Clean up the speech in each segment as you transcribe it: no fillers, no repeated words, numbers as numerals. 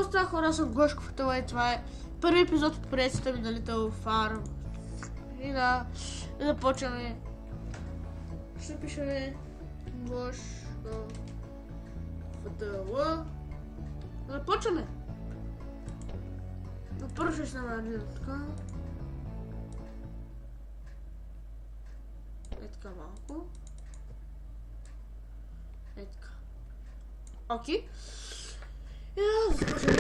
Става хора, съм Гошков, това е първи епизод от поредицата ми на Little Farm. И да започваме. Ще пишеме Гошков ФТЛ. Започваме! Но първо ще снимаме така. Е така малко. Е така. Окей. И да започваме.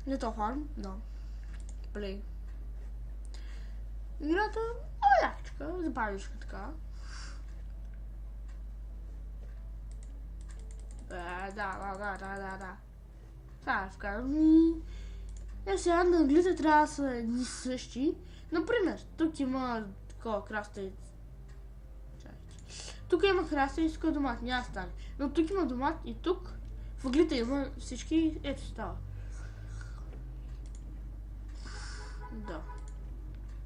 Little Farm, да. Play. Играта е якичка, забавишка така. Да. Това вкарам и... сега на англите трябва да са едни същи. Например, тук има такова краставица. Тук има краставица домат, няма стане. Но тук има домат и тук в ъглите има всички, ето става. Да.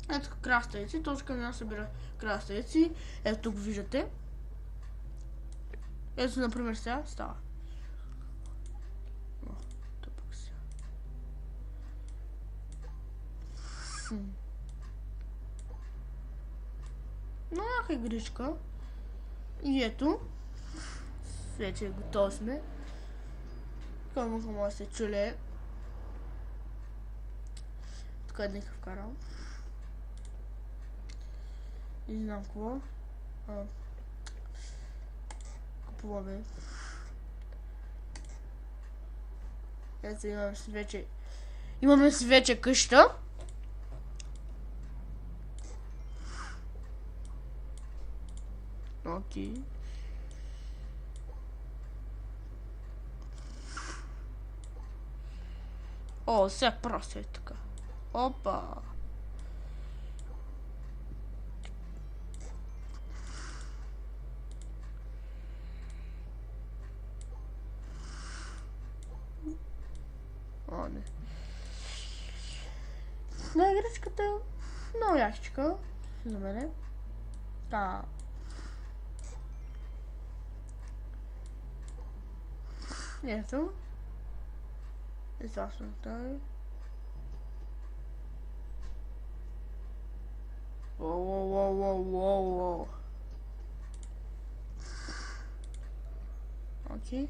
Ето краставици, точка на събира краставици. Ето тук виждате. Ето, например, сега става. Тъпък сега. Но яка игричка. И ето. Вече готови сме. Кому да се чуле. Тук е нека вкарам. И не знам какво. Купуваме. Ето имаме си вече къща. Окей. О, сега просто е така. Опа. О, не. На игричката много ящичка за мене. Да. Ето. Излашно той. Воу. Окей.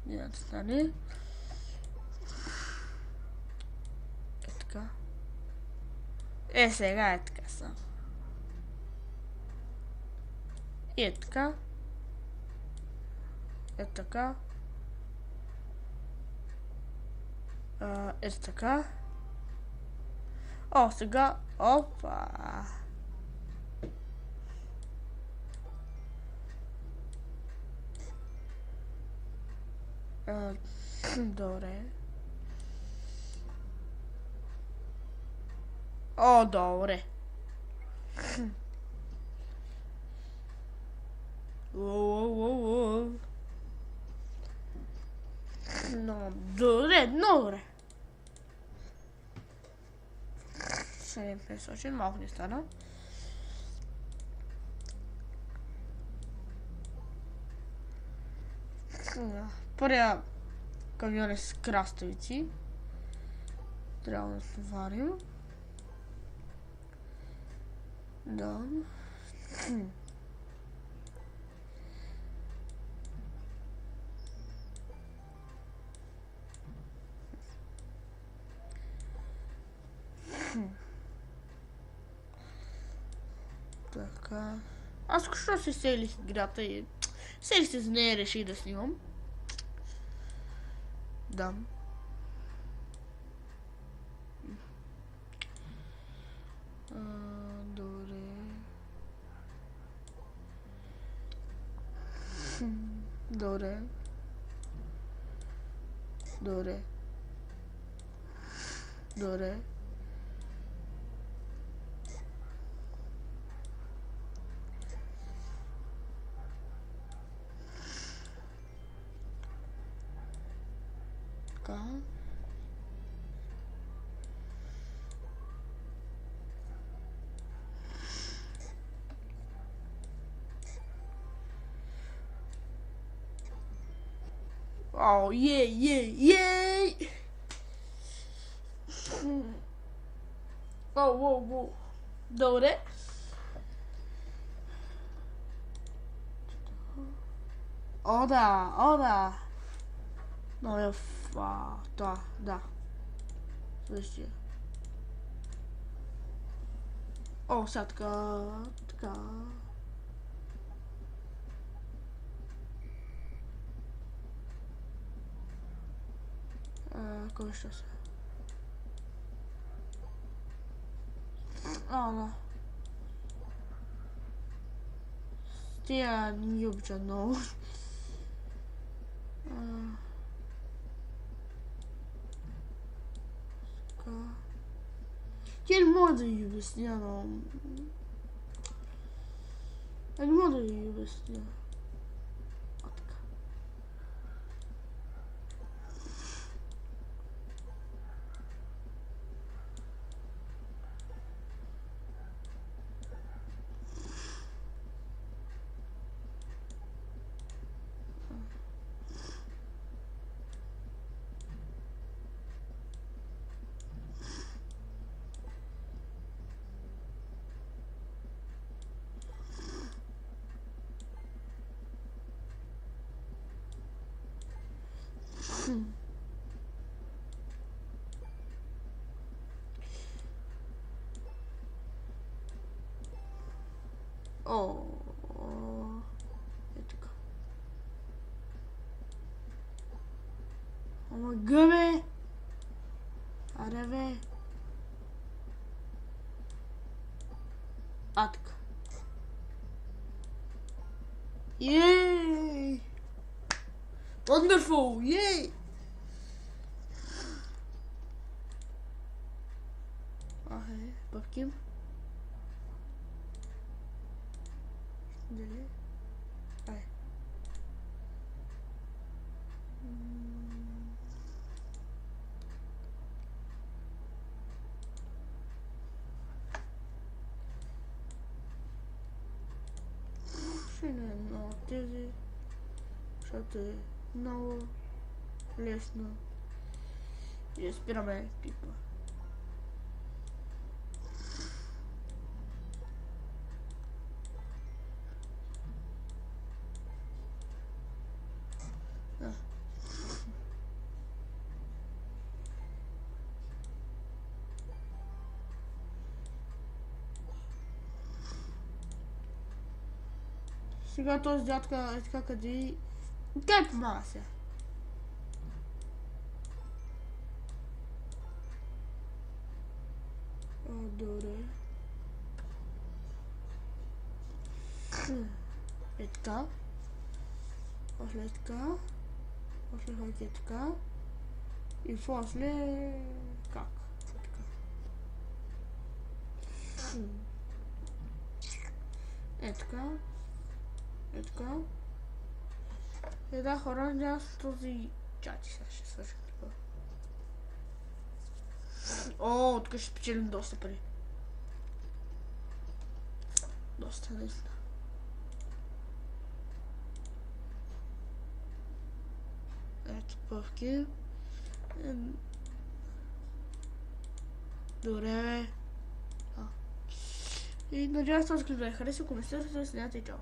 Няма да стане. Е така. Е, сега е така само. И е така. Е така. Е така. О, сега. Опа. Добре. О, добре. No, добре. 7500, малко не стана. Първия камион е с краставици. Трябва да сварим. Да. Така. Аз току-що се селих играта и селих се за нея, реших да снимам. Да. Добре. Добре. Така. О, ей! Воу. Добре. О, да. Но да. Същия. О, сега така. Кой ще се? Да. Тя не ми обича много. Тя не мога да ги обясня, но... Не мога да ги обясня. Така. О, е така. Ама гъбе! Аре бе! Така. Yay! Wonderful! Yay! Окей, бабким. Дали? Ай. Ще не е много тези, защото е много лесно. И спираме пипа. Сега този дядка е така къде... Къде помага се? Добре. Е така. После така. После хайде е така. И после... Как? Така. Е така. Е така. И да, хора, няма с този чати. Сега ще свършим така. О, тук ще спечелим доста пари. Доста, наистина. Ето пъвки. Добре. И надявам се, този клип да ви хареса. Ако ме сте, смятате и чао.